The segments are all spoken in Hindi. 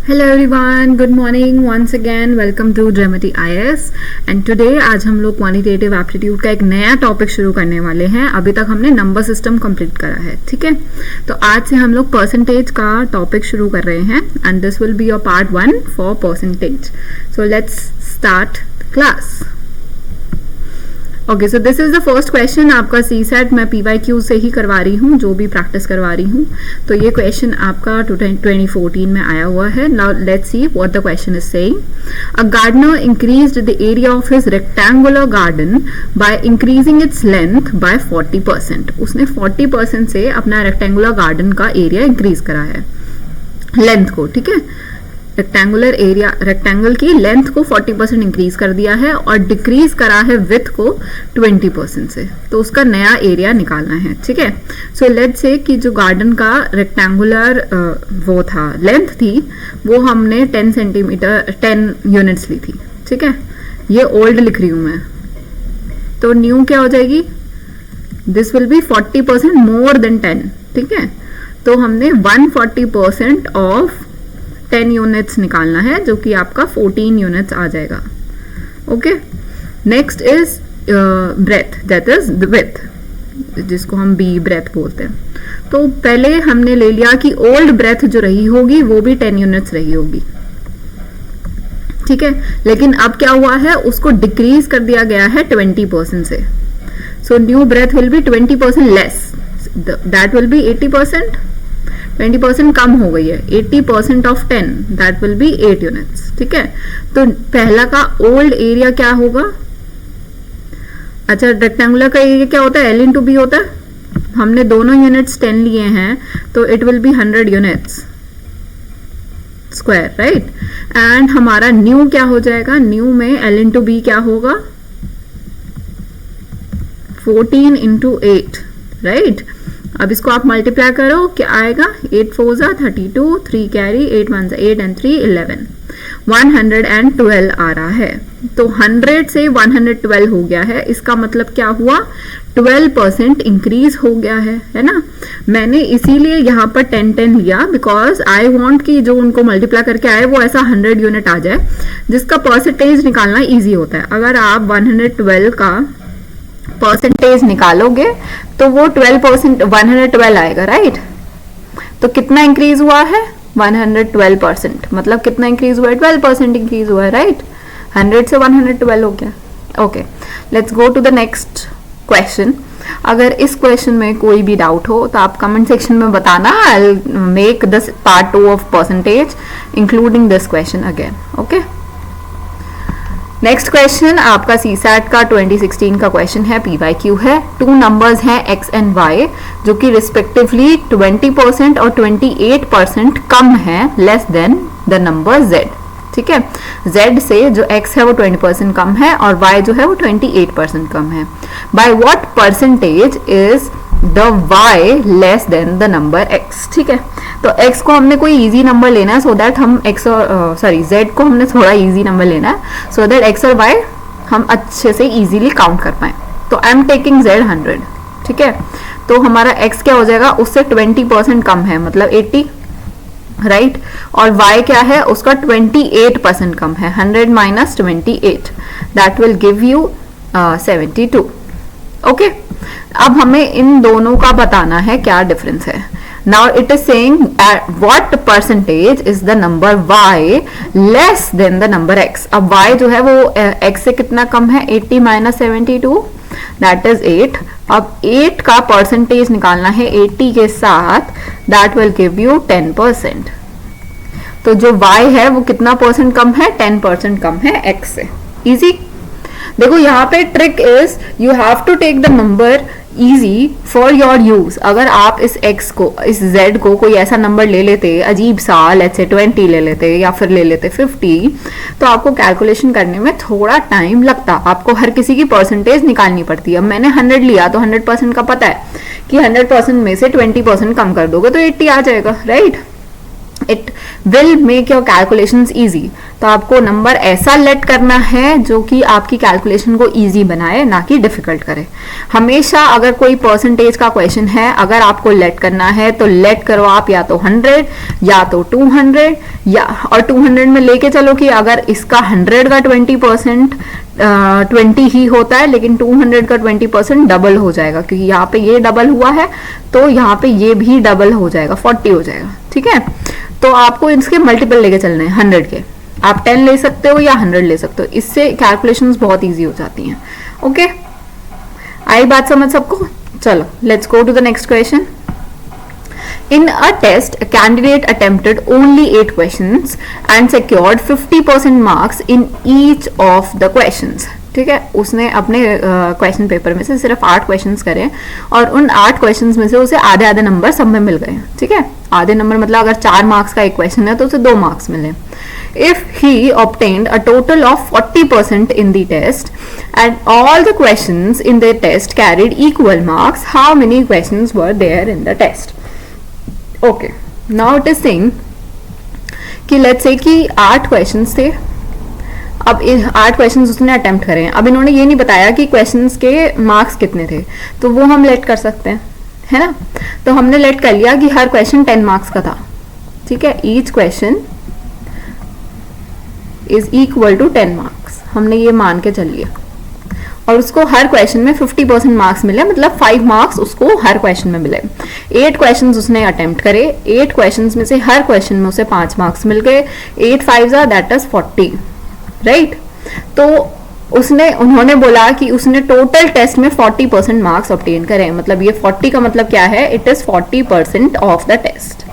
Hello everyone, good morning once again, welcome to ड्रामेटी आईएएस। एंड टुडे आज हम लोग क्वांटिटेटिव एप्टीट्यूड का एक नया टॉपिक शुरू करने वाले हैं। अभी तक हमने नंबर सिस्टम कंप्लीट करा है, ठीक है। तो आज से हम लोग परसेंटेज का टॉपिक शुरू कर रहे हैं and this will be your part 1 for percentage. So let's start class. Okay, so this is the first question. आपका सी सेट मैं PYQ से ही करवा रही हूँ, जो भी प्रैक्टिस करवा रही हूँ। तो ये क्वेश्चन आपका 2014 में आया हुआ है। Now let's see what the question is saying. A gardener increased the area of his rectangular garden by increasing its length by 40%। उसने 40% से अपना रेक्टेंगुलर गार्डन का एरिया इंक्रीज करा है, लेंथ को, ठीक है। रेक्टेंगुलर एरिया, रेक्टेंगल की लेंथ को 40% इंक्रीज कर दिया है और डिक्रीज करा है विड्थ को 20% से। तो उसका नया एरिया निकालना है, ठीक है। सो लेट्स से कि जो गार्डन का रेक्टेंगुलर वो था, लेंथ थी, वो हमने 10 सेंटीमीटर 10 यूनिट्स ली थी, ठीक है। ये ओल्ड लिख रही हूं मैं, तो न्यू क्या हो जाएगी? This will B 40% more than 10, ठीक है। तो हमने 140% ऑफ 10 यूनिट्स निकालना है, जो कि आपका 14 यूनिट्स आ जाएगा। Okay, next is breadth, that is the width, जिसको हम बी ब्रेथ बोलते हैं। तो पहले हमने ले लिया कि ओल्ड ब्रेथ जो रही होगी वो भी 10 यूनिट्स रही होगी, ठीक है। लेकिन अब क्या हुआ है, उसको डिक्रीज कर दिया गया है 20% से। So new breadth will be 20% less, that will be 80%। 20% कम हो गई है, 80% of 10 that will be 8 units, ठीक है। तो पहला का ओल्ड एरिया क्या होगा? अच्छा, रेक्टेंगुलर का एरिया क्या होता है? L इंटू बी होता है। हमने दोनों यूनिट्स 10 लिए हैं, तो it will be 100 units square, right. And हमारा न्यू क्या हो जाएगा? न्यू में L इंटू बी क्या होगा? 14 इंटू 8, राइट। अब इसको आप मल्टीप्लाई करो, क्या आएगा? 8 4 जा 32, 3 कैरी, 8 1 जा 8 एंड 3 11, 112 आ रहा है। तो 100 से 112 हो गया है। इसका मतलब क्या हुआ? 12% इंक्रीज हो गया है ना। मैंने इसीलिए यहाँ पर 10 लिया, बिकॉज आई वांट कि जो उनको मल्टीप्लाई करके आए वो ऐसा 100 यूनिट आ जाए, जिसका परसेंटेज निकालना इजी होता है। अगर आप 112 का परसेंटेज निकालोगे तो वो 12% 112 आएगा, राइट। तो कितना इंक्रीज हुआ है? 112%। मतलब कितना इंक्रीज हुआ है? 12% इंक्रीज हुआ है, राइट। 100 से 112 हो गया। Okay, let's go to the next question. अगर इस क्वेश्चन में कोई भी डाउट हो तो आप कमेंट सेक्शन में बताना। I will make this part 2 of percentage including this question again. Okay, next question आपका सीसैट का 2016 का क्वेश्चन है, PYQ है। 2 नंबर्स हैं x एंड y, जो कि रिस्पेक्टिवली 20% और 28% कम है, less than the number z, ठीक है। z से जो x है वो 20% कम है और y जो है वो 28% कम है। By what percentage is the y less than the number x, ठीक है। तो x को हमने कोई इजी नंबर लेना है, सो दैट हम x और z को हमने थोड़ा इजी नंबर लेना है, सो दैट x और y हम अच्छे से इजीली काउंट कर पाए। तो आई एम टेकिंग z 100, ठीक है। तो हमारा x क्या हो जाएगा? उससे 20% कम है, मतलब 80, राइट। और y क्या है? उसका 28% कम है, 100 minus 28, that will give you 72। Okay, अब हमें इन दोनों का बताना है क्या डिफरेंस है। Now it is saying what percentage is the number y less than the number x। अब y जो है वो x से कितना कम है? 80 माइनस 72, that is 8। अब 8 का परसेंटेज निकालना है 80 के साथ, that will give you 10%। तो जो y है वो कितना परसेंट कम है? 10% कम है x से। इजी। देखो यहाँ पे trick is you have to take the number easy for your use. अगर आप इस x को, इस z को कोई ऐसा नंबर ले लेते अजीब सा, लेट्स से 20 ले लेते या फिर ले लेते 50, तो आपको कैलकुलेशन करने में थोड़ा टाइम लगता। आपको हर किसी की परसेंटेज निकालनी पड़ती है। अब मैंने 100 लिया तो 100% का पता है कि 100% में से 20% कम कर दोगे तो 80 आ जाएगा, right. It will make your calculations easy. तो आपको नंबर ऐसा लेट करना है जो कि आपकी कैलकुलेशन को इजी बनाए, ना कि डिफिकल्ट करे। हमेशा अगर कोई परसेंटेज का क्वेश्चन है, अगर आपको लेट करना है तो लेट करो आप या तो 100 या तो 200, या और 200 में लेके चलो कि अगर इसका 100 का 20% 20 ही होता है, लेकिन 200 का 20% डबल हो जाएगा, क्योंकि यहाँ पे ये डबल हुआ है तो यहाँ पे ये भी डबल हो जाएगा, 40 हो जाएगा। ठीक है, तो आपको इसके मल्टीपल लेके चलने हैं 100 के। आप 10 ले सकते हो या 100 ले सकते हो, इससे कैलकुलेशंस बहुत इजी हो जाती हैं। ओके, आई बात समझ सबको? चलो let's go to the next question. In a test, a candidate attempted only 8 questions and secured 50% marks in each of the questions. ठीक है, उसने अपने क्वेश्चन पेपर में से सिर्फ 8 क्वेश्चंस करे और उन 8 क्वेश्चंस में से उसे आधे आधे नंबर सब में मिल गए। ठीक है, आधे नंबर मतलब अगर 4 मार्क्स का एक क्वेश्चन है तो उसे 2 मार्क्स मिले। If he obtained a total of 40% in the test and all the questions in the test carried equal marks, how many questions were there in the test? Okay, now it is saying कि let's say कि 8 क्वेश्चंस थे। अब 8 क्वेश्चंस उसने अटेम्प्ट करे हैं। अब इन्होंने ये नहीं बताया कि क्वेश्चंस के मार्क्स कितने थे, तो वो हम लेट कर सकते हैं, है ना। तो हमने लेट कर लिया कि हर क्वेश्चन 10 मार्क्स का था। ठीक है, each question is equal to 10 marks, हमने ये मान के चल लिया। और उसको हर क्वेश्चन में 50% मार्क्स मिले, मतलब 5 मार्क्स उसको हर क्वेश्चन में मिले। 8 क्वेश्चंस उसने अटेम्प्ट करे, 8 क्वेश्चंस में से हर क्वेश्चन में उसे 5 मार्क्स मिल गए। 8 5 दैट इज 40, राइट। तो उन्होंने बोला कि उसने टोटल टेस्ट में 40% मार्क्स ऑब्टेन करे। मतलब ये 40 का मतलब क्या है? It is 40% of the test,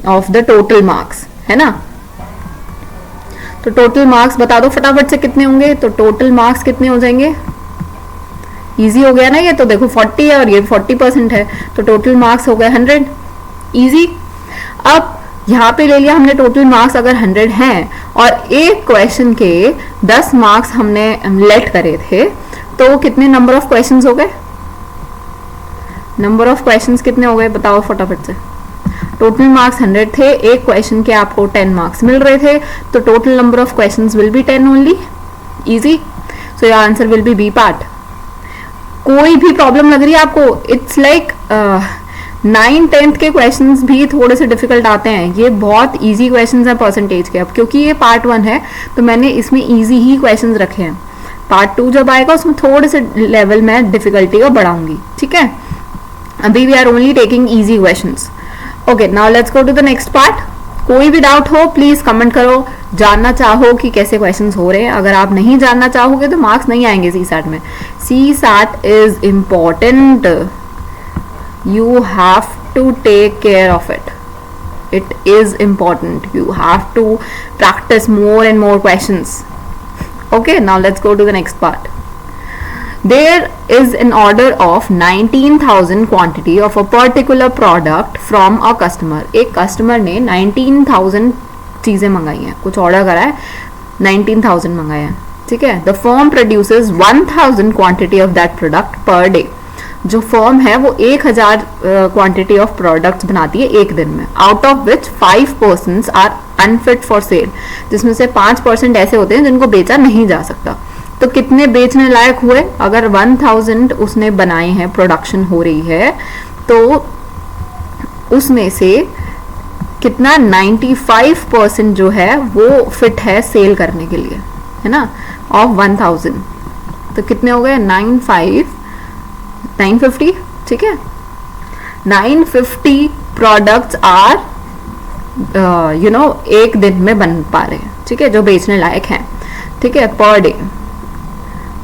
of the total marks, है ना। तो टोटल मार्क्स बता दो फटाफट से कितने होंगे। तो टोटल मार्क्स कितने हो जाएंगे? इजी हो गया ना ये, तो देखो 40 है और ये 40% है, तो टोटल मार्क्स हो गए 100, इजी। अब यहाँ पे ले लिया हमने टोटल मार्क्स अगर 100 हैं और एक क्वेश्चन के 10 मार्क्स हमने लेट करे थे, तो कितने नंबर ऑफ क्वेश्चंस हो गए? नंबर ऑफ क्वेश्चंस कितने हो गए बताओ फटाफट से। टोटल मार्क्स 100 थे, एक क्वेश्चन के आपको 10 मार्क्स मिल रहे थे, तो total number of questions will be 10 only, easy. So your answer will be B part. कोई भी प्रॉब्लम लग रही है आपको? इट्स लाइक 9-10th के क्वेश्चंस भी थोड़े से डिफिकल्ट आते हैं, ये बहुत इजी क्वेश्चंस हैं परसेंटेज के। अब क्योंकि ये पार्ट 1 है तो मैंने इसमें इजी ही क्वेश्चंस रखे हैं। पार्ट 2 जब आएगा उसमें थोड़े से लेवल में डिफिकल्टी को बढ़ाऊंगी, ठीक है। अभी we are only taking easy questions. Okay, now let's go to the next part. कोई भी डाउट हो प्लीज कमेंट करो, जानना चाहो कि कैसे क्वेश्चंस हो रहे हैं। अगर आप नहीं जानना चाहोगे तो मार्क्स नहीं आएंगे CSAT में। CSAT is important, you have to take care of it. It is important. You have to practice more and more questions. Okay, now let's go to the next part. There is an order of 19,000 quantity of a particular product from a customer. एक customer ने 19,000 चीजें मंगाई हैं, कुछ ऑर्डर करा है, 19,000 मंगाए हैं, ठीक है। The firm produces 1,000 quantity of that product per day. जो फर्म है वो 1000 क्वांटिटी ऑफ प्रोडक्ट्स बनाती है एक दिन में, out of which 5% are unfit for sale, जिसमें से 5% ऐसे होते हैं जिनको बेचा नहीं जा सकता। तो कितने बेचने लायक हुए? अगर 1000 उसने बनाए हैं, प्रोडक्शन हो रही है, तो उसमें से कितना 95% जो है वो फिट है सेल करने के लिए, है ना, ऑफ 1000। तो कितने हो गए? 950, ठीक है। 950 प्रोडक्ट्स आर एक दिन में बन पा रहे हैं, ठीक है, जो बेचने लायक हैं, ठीक है, पर डे।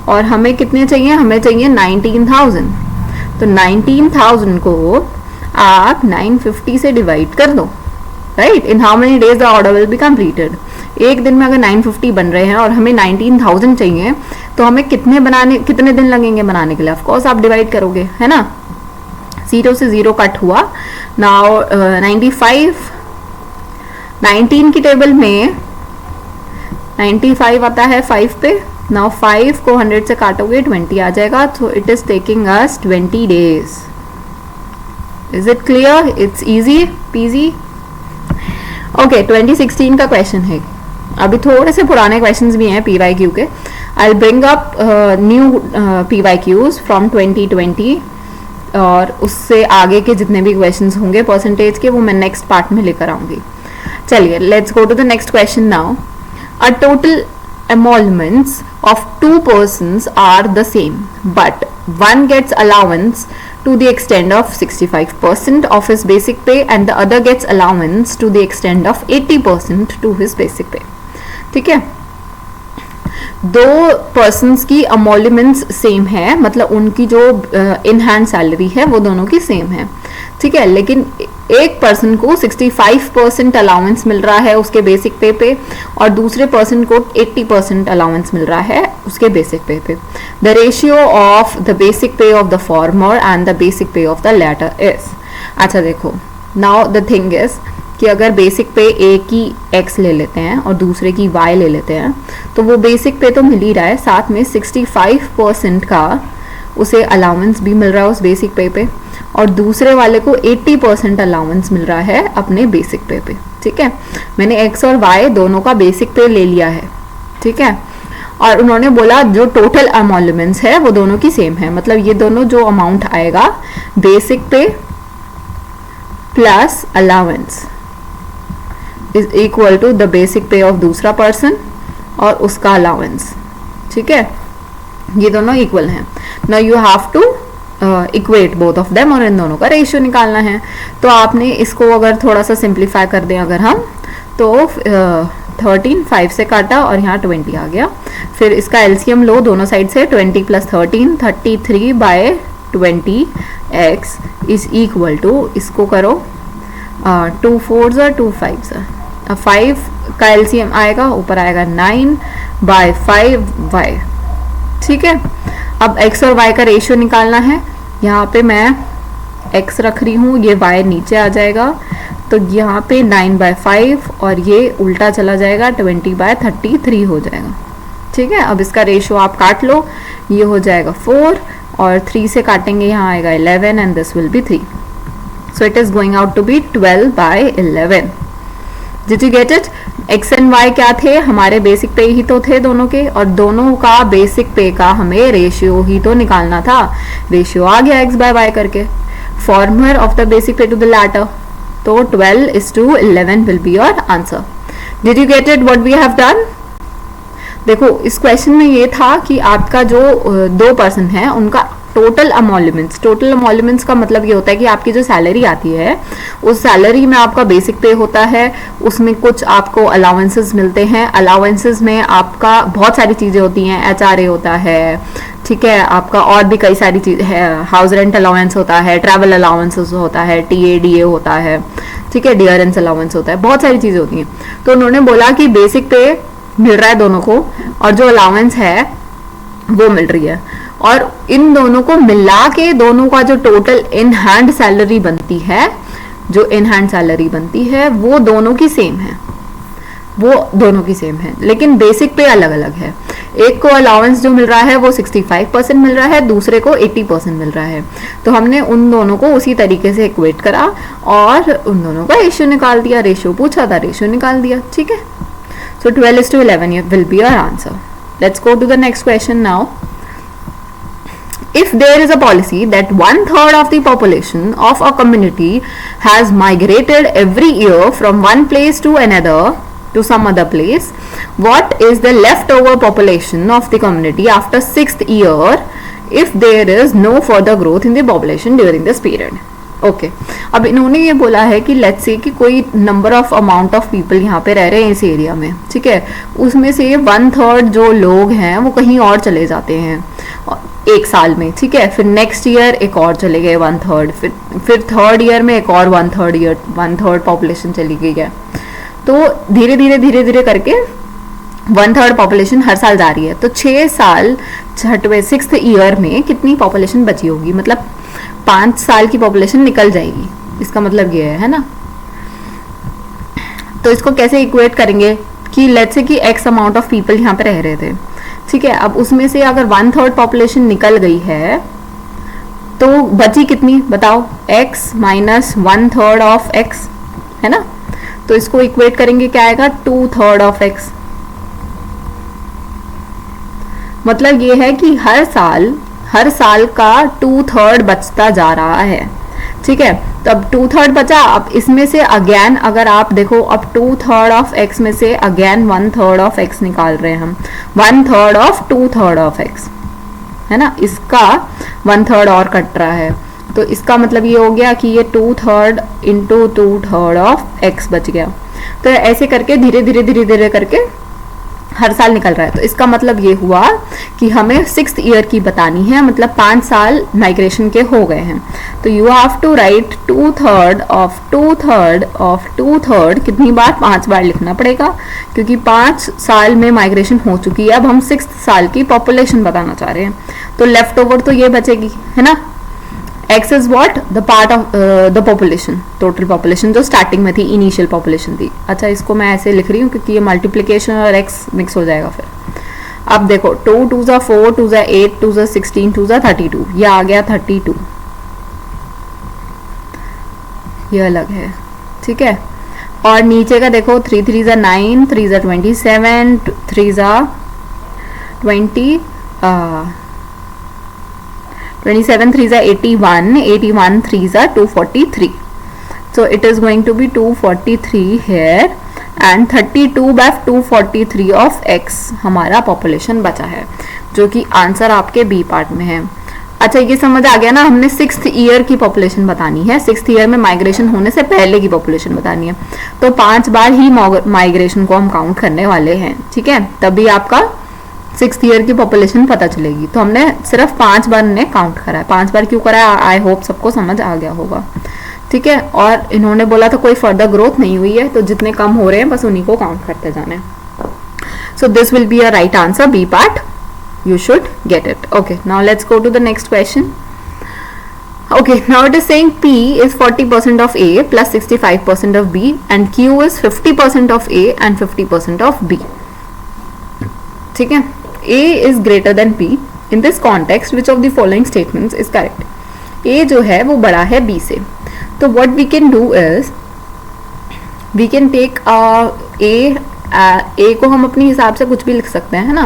और हमें कितने चाहिए? हमें चाहिए 19,000। तो 19,000 को आप 950 से डिवाइड कर दो, right. In how many days the order will be completed. एक दिन में अगर 950 बन रहे हैं और हमें 19,000 चाहिए, तो हमें कितने दिन लगेंगे बनाने के लिए? ऑफ कोर्स आप डिवाइड करोगे, है ना। 0 से 0 कट हुआ। नाउ 95, 19 की टेबल में 95 आता है 5 पे। नाउ 5 को 100 से काटोगे 20 आ जाएगा, तो it is taking us 20 days. Is it clear? It's easy PG. Okay, 2016 का क्वेश्चन है। अभी थोड़े से पुराने क्वेश्चंस भी हैं PYQ के. I bring up new PYQs from 2020 और उससे आगे के जितने भी क्वेश्चंस होंगे परसेंटेज के वो मैं नेक्स्ट पार्ट में लेकर आऊंगी. चलिए let's go to the next question now. A total emoluments of two persons are the same, but one gets allowance to the extent of 65% of his basic pay and the other gets allowance to the extent of 80% to his basic pay. ठीक है, दो पर्सन्स की अमोल्यूमेंट्स सेम है, मतलब उनकी जो इन हैंड सैलरी है वो दोनों की सेम है. ठीक है, लेकिन एक पर्सन को 65% अलाउंस मिल रहा है उसके बेसिक पे पे और दूसरे पर्सन को 80% अलाउंस मिल रहा है उसके basic pay pay. The ratio of the basic pay of the former and the basic pay of the latter is. अच्छा देखो, नाउ द थिंग इज कि अगर बेसिक पे ए की x ले लेते हैं और दूसरे की y ले लेते हैं तो वो बेसिक पे तो मिल ही रहा है, साथ में 65% का उसे अलाउंस भी मिल रहा है उस बेसिक पे पे और दूसरे वाले को 80% अलाउंस मिल रहा है अपने बेसिक पे पे. ठीक है, मैंने x और y दोनों का बेसिक पे ले लिया है. ठीक है, और उन्होंने बोला जो टोटल अमोल्यूमेंट्स है वो दोनों की सेम है, मतलब ये दोनों जो अमाउंट आएगा basic pay plus allowance is equal to the basic pay of दूसरा पर्सन और उसका अलाउंस. ठीक है, ये दोनों इक्वल हैं. Now you have to equate both of them और इन दोनों का रेशियो निकालना है. तो आपने इसको अगर थोड़ा सा सिंप्लीफाई कर दें अगर हम तो 13 5 से काटा और यहाँ 20 आ गया. फिर इसका एलसीएम लो दोनों साइड से, 20 + 13 33/20 x इज इक्वल टू, इसको करो 2 4s और 2 5s. 5 का एलसीएम आएगा, ऊपर आएगा 9/5y. ठीक है, अब x और y का रेशियो निकालना है. यहाँ पे मैं x रख रही हूँ, ये y नीचे आ जाएगा तो यहाँ पे 9/5 और ये उल्टा चला जाएगा 20/33 हो जाएगा. ठीक है, अब इसका रेशियो आप काट लो, ये हो जाएगा 4 और 3 से काटेंगे यहाँ आएगा 11 and this will B 3. So it is going out to be 12/11. Did you get it? X and Y क्या थे, हमारे बेसिक पे ही तो थे दोनों के और दोनों का बेसिक पे का हमें रेशियो ही तो निकालना था. रेशियो आ गया x/y करके. फॉर्मर ऑफ द बेसिक पे टू द लैटर, तो 12:11 will be your answer. Did you get it what we have done? देखो इस क्वेश्चन में ये था कि आपका जो दो पर्सन है उनका टोटल अमोल्यूमेंट्स का मतलब ये होता है कि आपकी जो सैलरी आती है उस सैलरी में आपका बेसिक पे होता है, उसमें कुछ आपको अलाउंसेस मिलते हैं. अलाउंसेस में आपका बहुत सारी चीज़ें होती हैं, HRA होता है. ठीक है, आपका और भी कई सारी चीज़ है, हाउस रेंट अलाउंस होता है, ट्रैवल अलाउंसेस होता है, TADA होता है. ठीक है, डियरेंस अलाउंस होता है, बहुत सारी चीज़ें होती हैं. तो उन्होंने बोला कि बेसिक पे मिल रहा है दोनों को और जो अलाउंस है वो मिल रही है और इन दोनों को मिला के दोनों का जो टोटल इन हैंड सैलरी बनती है, जो इन हैंड सैलरी बनती है वो दोनों की सेम है, वो दोनों की सेम है, लेकिन बेसिक पे अलग अलग है. एक को अलाउंस जो मिल रहा है वो 65% मिल रहा है, दूसरे को 80% मिल रहा है. तो हमने उन दोनों को उसी तरीके से इक्वेट करा और उन दोनों का रेशियो निकाल दिया. रेशियो पूछा था, रेशियो निकाल दिया. ठीक है, so 12:11 will be your answer. Let's go to the next question now. If there is a policy that 1/3 of the population of a community has migrated every year from one place to another to some other place, what is the leftover population of the community after 6th year if there is no further growth in the population during this period? Okay अब इन्होंने ये बोला है कि लेट्स से कि कोई number of amount of people यहाँ पे रह रहे हैं इस एरिया में. ठीक है, उसमें से 1/3 जो लोग हैं वो कहीं और चले जाते हैं एक साल में. ठीक है, फिर नेक्स्ट ईयर एक और चले गए 1/3, फिर थर्ड ईयर में एक और 1/3 पॉपुलेशन चली गई है. तो धीरे धीरे करके 1/3 पॉपुलेशन हर साल जा रही है. तो 6 साल 6th ईयर में कितनी पॉपुलेशन बची होगी, मतलब 5 साल की पॉपुलेशन निकल जाएगी. इसका मतलब ये है ना. तो इसको कैसे इक्वेट करेंगे कि लेट्स से कि x अमाउंट ऑफ पीपल यहाँ पे रह रहे थे. ठीक है, अब उसमें से अगर 1/3 पॉपुलेशन निकल गई है तो बची कितनी बताओ, x - 1/3 ऑफ x है ना. तो इसको इक्वेट करेंगे क्या आएगा, 2/3 ऑफ x. मतलब ये है कि हर साल का 2/3 बचता जा रहा है, ठीक है। तो अब 2/3 बचा, अब इसमें से अगेन अगर आप देखो, अब 2/3 ऑफ x में से अगेन 1/3 ऑफ x निकाल रहे हैं हम, 1/3 ऑफ 2/3 ऑफ x, है ना, इसका 1/3 और कट रहा है। तो इसका मतलब ये हो गया कि ये 2/3 इंटू 2/3 ऑफ x बच गया। तो ऐसे करके धीरे धीरे करके हर साल निकल रहा है। तो इसका मतलब ये हुआ कि हमें 6th ईयर की बतानी है, मतलब 5 साल माइग्रेशन के हो गए हैं। तो you have to write 2/3 of 2/3 of 2/3 कितनी बार, 5 बार लिखना पड़ेगा, क्योंकि 5 साल में माइग्रेशन हो चुकी है। अब हम 6th साल की पॉपुलेशन बताना चाह रहे हैं, तो लेफ्ट ओवर तो ये बचेगी, है ना। x is what, the part of the population, total population जो स्टार्टिंग में थी, इनिशियल पॉपुलेशन थी। अच्छा, इसको मैं ऐसे लिख रही हूँ क्योंकि ये मल्टीप्लीकेशन और x मिक्स हो जाएगा फिर। अब देखो 2 2 4 2 8 2 16 2 32, ये आ गया 32, ये अलग है, ठीक है। और नीचे का देखो 3 3 9 3 27 3 20 27 3 81 81 3 243. So it is going to be 243 here and 32/243 of x हमारा पॉपुलेशन बचा है, जो कि आंसर आपके बी पार्ट में है। अच्छा, ये समझ आ गया ना, हमने 6th ईयर की पॉपुलेशन बतानी है, 6th ईयर में माइग्रेशन होने से पहले की पॉपुलेशन बतानी है। तो 5 बार ही माइग्रेशन को हम काउंट करने वाले हैं, ठीक है, तभी आपका 6th ईयर की पॉपुलेशन पता चलेगी। तो हमने सिर्फ 5 बार ने काउंट करा है। 5 बार क्यों करा है, आई होप सबको समझ आ गया होगा, ठीक है। और इन्होंने बोला था कोई फर्दर ग्रोथ नहीं हुई है, तो जितने कम हो रहे हैं बस उन्हीं को काउंट करते जाना है। So this will be a right answer, B part, you should get it. Okay, now let's go to the next question. Okay, now it is saying P is 40% of A plus 65% of B and Q is 50% of A and 50% of B. ठीक है, A is greater than P. In this context, which of the following statements is correct? A जो है वो बड़ा है B से, तो what we can do is we can take A को हम अपने हिसाब से कुछ भी लिख सकते हैं, है ना।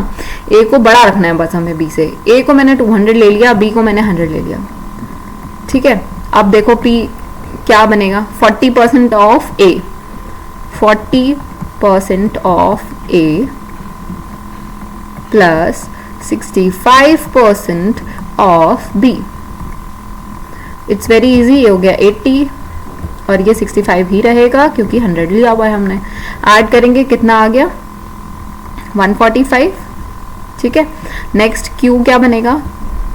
A को बड़ा रखना है बस हमें B से। A को मैंने 200 ले लिया, B को मैंने 100 ले लिया, ठीक है। अब देखो P क्या बनेगा, 40% of A, 40% of A plus 65% of B। It's very easy, हो गया 80 और ये 65 ही रहेगा क्योंकि 100 लिया हुआ है हमने। ऐड करेंगे कितना आ गया, 145, ठीक है। नेक्स्ट Q क्या बनेगा,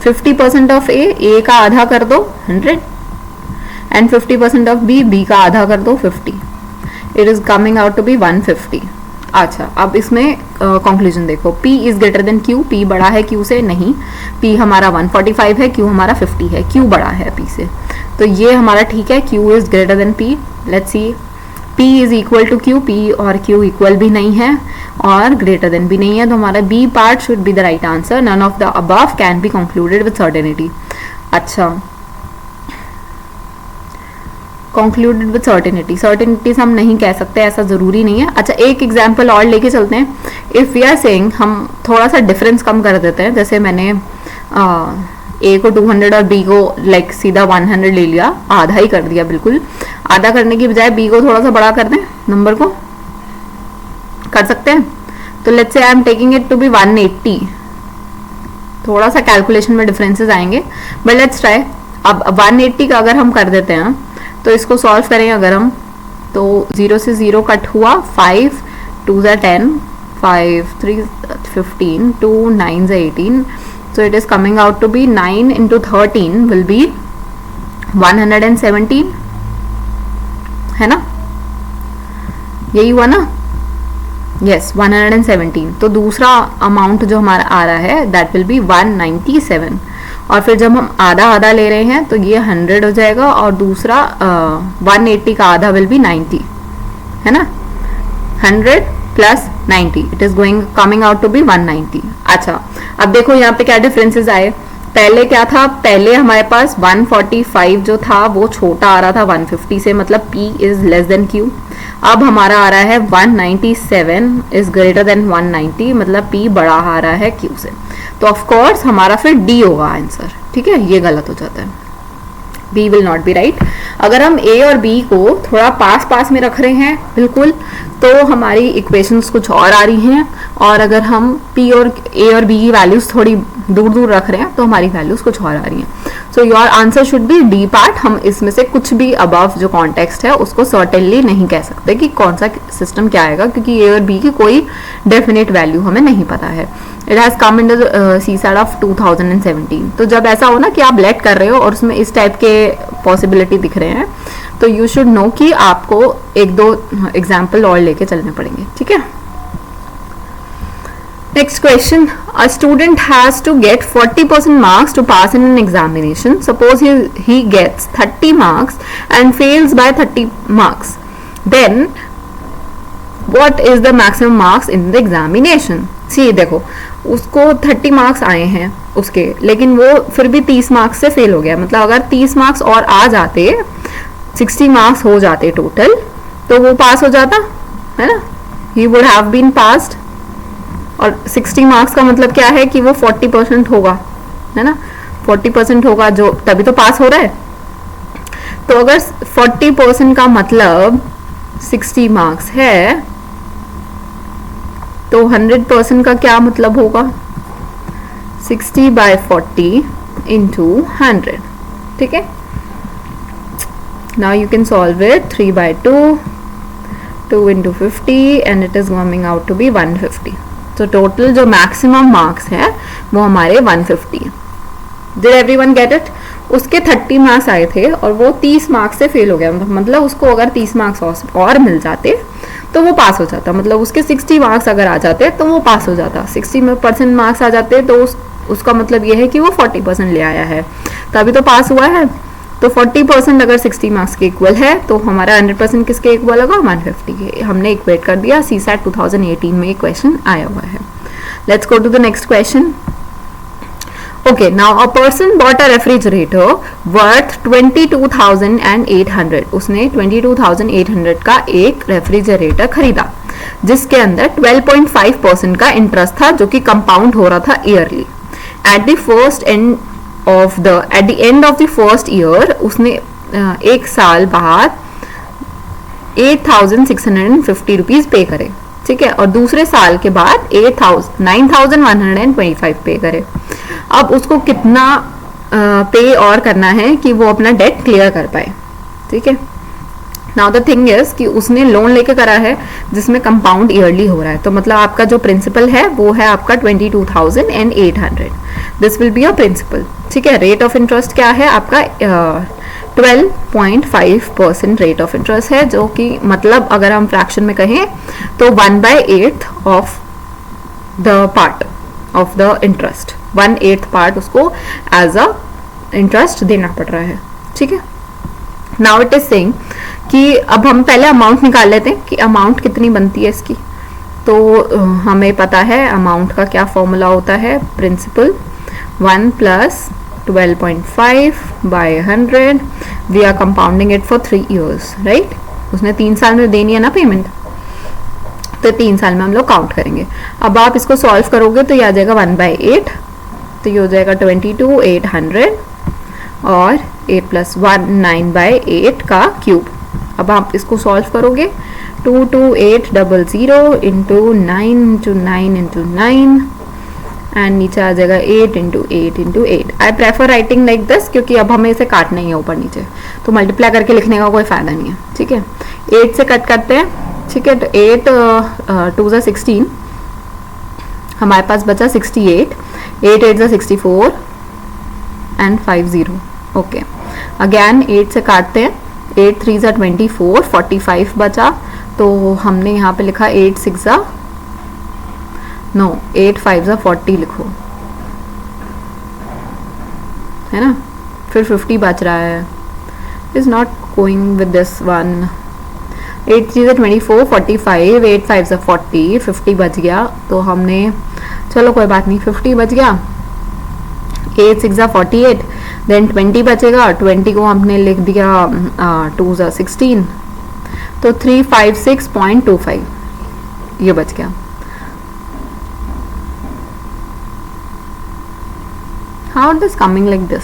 50% ऑफ A का आधा कर दो 100 एंड 50% ऑफ B का आधा कर दो 50। It is coming out to be 150। अच्छा, अब इसमें कंक्लूजन देखो, P is greater than Q, P बड़ा है Q से, नहीं, P हमारा 145 है, Q हमारा 50 है, Q बड़ा है P से, तो ये हमारा ठीक है, Q is greater than P। Let's see, P is equal to Q, P और Q इक्वल भी नहीं है और ग्रेटर देन भी नहीं है, तो हमारा B part should be the right answer. None of the above can be concluded with certainty. अच्छा, कंक्लूडेड विद सर्टेनिटी, सर्टेनिटी से हम नहीं कह सकते, ऐसा जरूरी नहीं है। अच्छा, एक एग्जाम्पल और लेके चलते हैं। इफ वी आर सेइंग, हम थोड़ा सा डिफरेंस कम कर देते हैं, जैसे मैंने A को 200 और B को लाइक सीधा 100 ले लिया, आधा ही कर दिया, बिल्कुल आधा करने की बजाय B को थोड़ा सा बड़ा कर दें, नंबर को कर सकते हैं। तो let's say I am taking it to be 180, थोड़ा सा कैलकुलेशन में डिफरेंसेस आएंगे, बट लेट्स ट्राई। अब 180 का अगर हम कर देते हैं तो इसको सॉल्व करें अगर हम, तो 0 से 0 कट हुआ, 5 2 10 5 3 15 2 9 18, so it is coming out to be 9 into 13 will be 117, है ना, यही हुआ ना, यस 117। तो दूसरा अमाउंट जो हमारा आ रहा है दैट विल बी 197, और फिर जब हम आधा आधा ले रहे हैं तो ये 100 हो जाएगा और दूसरा 180 का आधा विल बी 90, है ना, 100 plus 90, it is going coming out to be 190। अच्छा, अब देखो यहाँ पे क्या डिफरेंसेस आए। पहले क्या था, पहले हमारे पास 145 जो था वो छोटा आ रहा था 150 से, मतलब P is less than Q। अब हमारा आ रहा है 197 इज ग्रेटर देन 190, मतलब P बड़ा आ रहा है Q से। तो ऑफ कोर्स हमारा फिर डी होगा आंसर, ठीक है, ये गलत हो जाता है, B will not be right. अगर हम ए और बी को थोड़ा पास पास में रख रहे हैं बिल्कुल, तो हमारी इक्वेशंस कुछ और आ रही हैं, और अगर हम पी और ए और बी की वैल्यूज थोड़ी दूर दूर रख रहे हैं तो हमारी वैल्यूज कुछ और आ रही हैं। सो your answer should be D part. हम इसमें से कुछ भी अबव जो कॉन्टेक्स्ट है उसको सर्टेनली नहीं कह सकते कि कौन सा सिस्टम क्या आएगा, क्योंकि ए और बी की कोई डेफिनेट वैल्यू हमें नहीं पता है। It has come in the CSAT of 2017। तो जब ऐसा हो ना कि आप लेट कर रहे हो और उसमें इस टाइप के पॉसिबिलिटी दिख रहे हैं, तो यू शुड नो कि आपको एक दो एग्जाम्पल और लेके चलने पड़ेंगे, ठीक है। Next question, a student has to get 40% marks to pass in an examination. Suppose he gets 30 marks and fails by 30 marks. Then what is the maximum marks in the examination? See, देखो उसको 30 मार्क्स आए हैं उसके, लेकिन वो फिर भी 30 मार्क्स से फेल हो गया। मतलब अगर 30 मार्क्स और आ जाते, 60 मार्क्स हो जाते टोटल, तो वो पास हो जाता है ना, he would have been passed। और 60 मार्क्स का मतलब क्या है कि वो 40% होगा, है ना, 40% होगा, जो तभी तो पास हो रहा है। तो अगर 40% का मतलब 60 मार्क्स है, तो 100% का क्या मतलब होगा, 60 by 40 into 100, ठीक है। Now you can solve it 3 by 2, 2 into 50 and it is coming out to be 150। तो टोटल जो मैक्सिमम मार्क्स है वो हमारे 150 है। Did everyone get it? उसके 30 मार्क्स आए थे और वो 30 मार्क्स से फेल हो गया। मतलब उसको अगर 30 मार्क्स और मिल जाते तो वो पास हो जाता। मतलब उसके 60 मार्क्स अगर आ जाते तो वो पास हो जाता। 60% मार्क्स आ जाते तो उसका मतलब ये है कि वो 40% ले आया है, तभी तो पास हुआ है। तो 40% अगर 60 मार्क्स के इक्वल है तो हमारा 100% किसके इक्वल होगा, 150 के। हमने इक्वेट कर दिया, सीसैट 2018 में ये क्वेश्चन आया हुआ है। Let's go to the next question. Okay, now a person bought a refrigerator worth 22,800। उसने 22,800 का एक रेफ्रिजरेटर खरीदा जिसके अंदर 12.5% का इंटरेस्ट था, जो कि कंपाउंड हो रहा था yearly. Eight the end of the first year उसने एक साल बाद 8,650 रुपीज पे करे, ठीक है, और दूसरे साल के बाद 9,125 पे करे। अब उसको कितना पे और करना है कि वो अपना डेट क्लियर कर पाए, ठीक है। नाउ द थिंग इज कि उसने लोन लेके करा है जिसमें कंपाउंड ईयरली हो रहा है, तो मतलब आपका जो प्रिंसिपल है वो है आपका 22,800। This will be a principal, ठीक है। रेट ऑफ इंटरेस्ट क्या है आपका 12.5% रेट ऑफ इंटरेस्ट है, जो कि मतलब अगर हम फ्रैक्शन में कहें तो 1/8 of the part of the interest, 1/8 part उसको एज अ इंटरेस्ट देना पड़ रहा है, ठीक है। नाउ इट इज सेइंग कि अब हम पहले अमाउंट निकाल लेते हैं कि अमाउंट कितनी बनती है इसकी। तो हमें पता है अमाउंट का क्या फॉर्मूला होता है, principal 1 + 12.5 by 100। We are compounding it for 3 years, right. उसने 3 साल में देनी है ना पेमेंट, तो 3 साल में हम लोग काउंट करेंगे। अब आप इसको सॉल्व करोगे तो ये आ जाएगा 1/8, तो ये हो जाएगा 22,800 और 8 + 1 9/8 का क्यूब। अब आप इसको सॉल्व करोगे 22800 into 9 into 9 into 9 एंड नीचे आ जाएगा 8 into 8 into 8। I prefer writing like this क्योंकि अब हमें इसे काटना ही है ऊपर नीचे, तो मल्टीप्लाई करके लिखने का कोई फायदा नहीं है, ठीक है। 8 से कट करते हैं, ठीक है। तो 8 2 = 16, हमारे पास बचा 68, 8 8 = 64 एंड 50। ओके, अगेन 8 से काटते हैं, 8 3 = 24, 45 बचा, तो हमने यहाँ पे लिखा 8 6 8 5 40 लिखो, है ना। फिर 50 बच रहा है, is not going with this one. 8 3 = 24, 45, 8 5 = 40, 50 बच गया। तो हमने, चलो कोई बात नहीं, 50 बच गया। 8 6 = 48, देन 20 बचेगा, 20 को हमने लिख दिया 2 = 16, तो 356.25 ये बच गया। How it is coming like this?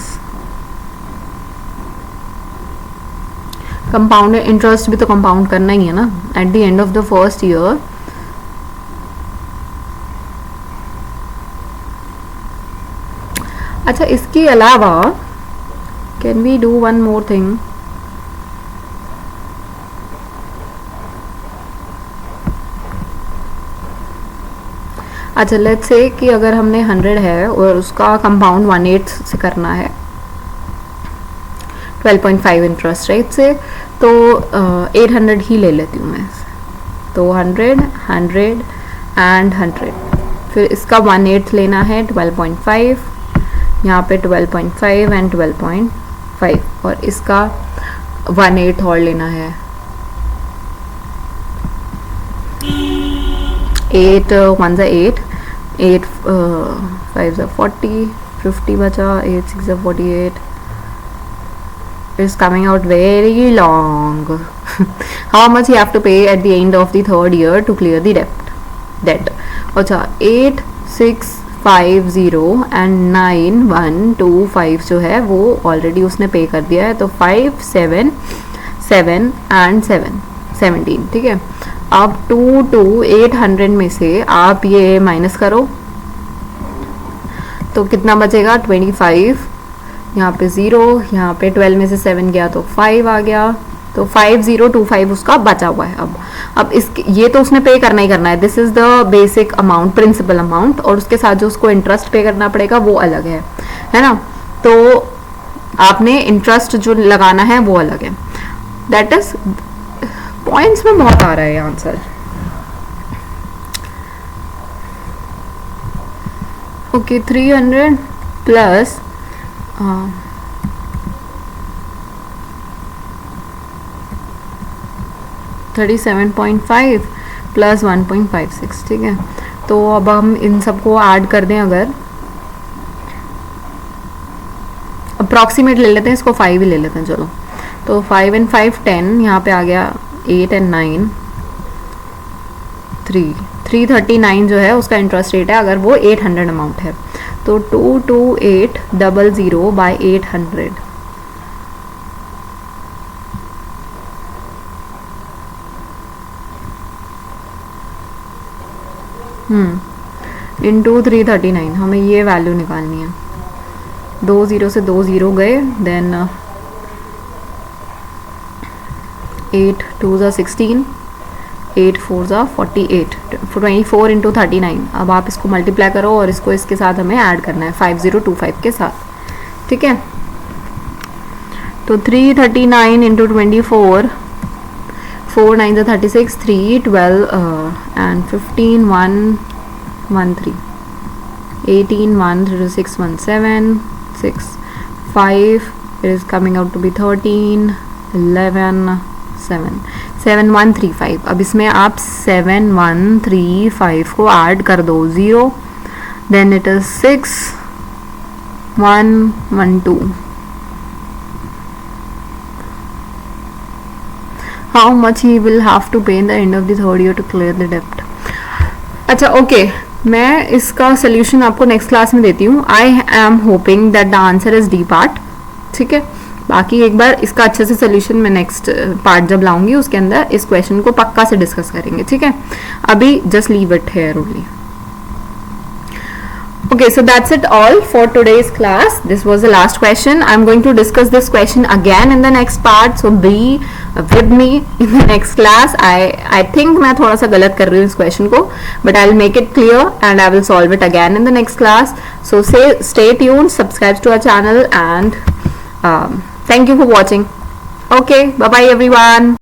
Compound interest भी तो कंपाउंड करना ही है ना at the end of the first year. अच्छा, इसके अलावा can we do one more thing? अच्छा, लेट्स से कि अगर हमने 100 है और उसका कंपाउंड 1/8 से करना है 12.5 इंटरेस्ट रेट से, तो 800 ही ले लेती हूँ मैं. तो 100, 100 एंड 100. फिर इसका 1/8 लेना है 12.5, यहाँ पे 12.5 एंड 12.5, और इसका 1/8 और लेना है. 8 1 8, 8 5 40, 50 बचा, 8 6 48. It's coming out very long. How much you have to pay at the end of the third year to clear the debt? अच्छा, 8 6 5 0 एंड 9 1 2 5 जो है वो ऑलरेडी उसने पे कर दिया है. तो 5 7 7 एंड 7 17. ठीक है, अब 2 2 800 में से आप ये माइनस करो तो कितना बचेगा? 25. यहाँ पे 0, यहाँ पे 12 में से 7 गया तो 5 आ गया. तो 5025 उसका बचा हुआ है. अब इसके ये तो उसने पे करना ही करना है. This is the basic amount, principal amount, और उसके साथ जो उसको इंटरेस्ट पे करना पड़ेगा वो अलग है ना. तो आपने इंटरेस्ट जो लगाना है वो अलग है. दैट इज पॉइंट्स में बहुत आ रहा है आंसर. Okay, 300 plus 37.5 plus 1.56. ठीक है, तो अब हम इन सबको ऐड कर दें. अगर अप्रॉक्सीमेट ले लेते हैं, इसको 5 ही ले लेते हैं. चलो, तो 5 एंड 5 10, यहाँ पे आ गया 8 एंड 9 339 जो है उसका इंटरेस्ट रेट है अगर वो 800 अमाउंट है. तो 22800 बाय 800. इंटू 339. हमें ये वैल्यू निकालनी है. 2 0 से 2 0 गए, देन 8 2 16, 8 4 48, 24 इंटू 39. अब आप इसको मल्टीप्लाई करो और इसको इसके साथ हमें ऐड करना है 5025 के साथ. ठीक है, तो 339 into 24, 4 9 36, 3 12 and 15 1 1 3, 18 1 6 1 7 6 5. It is coming out to be 13 11 7 7135. अब इसमें आप 7135 को ऐड कर दो. 0, then it is 6 1 1 2. How much he will have to pay in the end of the third year to clear the debt? अच्छा, ओके, मैं इसका सोल्यूशन आपको नेक्स्ट क्लास में देती हूँ. I am hoping that the answer is D part. ठीक है, बाकी एक बार इसका अच्छे से सोल्यूशन मैं नेक्स्ट पार्ट जब लाऊंगी उसके अंदर इस क्वेश्चन को पक्का से डिस्कस करेंगे. ठीक है, अभी just leave it here only. Okay, so that's it all for today's class. This was the last question. I'm going to discuss this question again in the next part. So be with me in the next class. I think मैं थोड़ा सा गलत कर रही हूँ इस question को, but I'll make it clear and I will solve it again in the next class. So stay tuned, subscribe to our channel, and thank you for watching. Okay, bye bye everyone.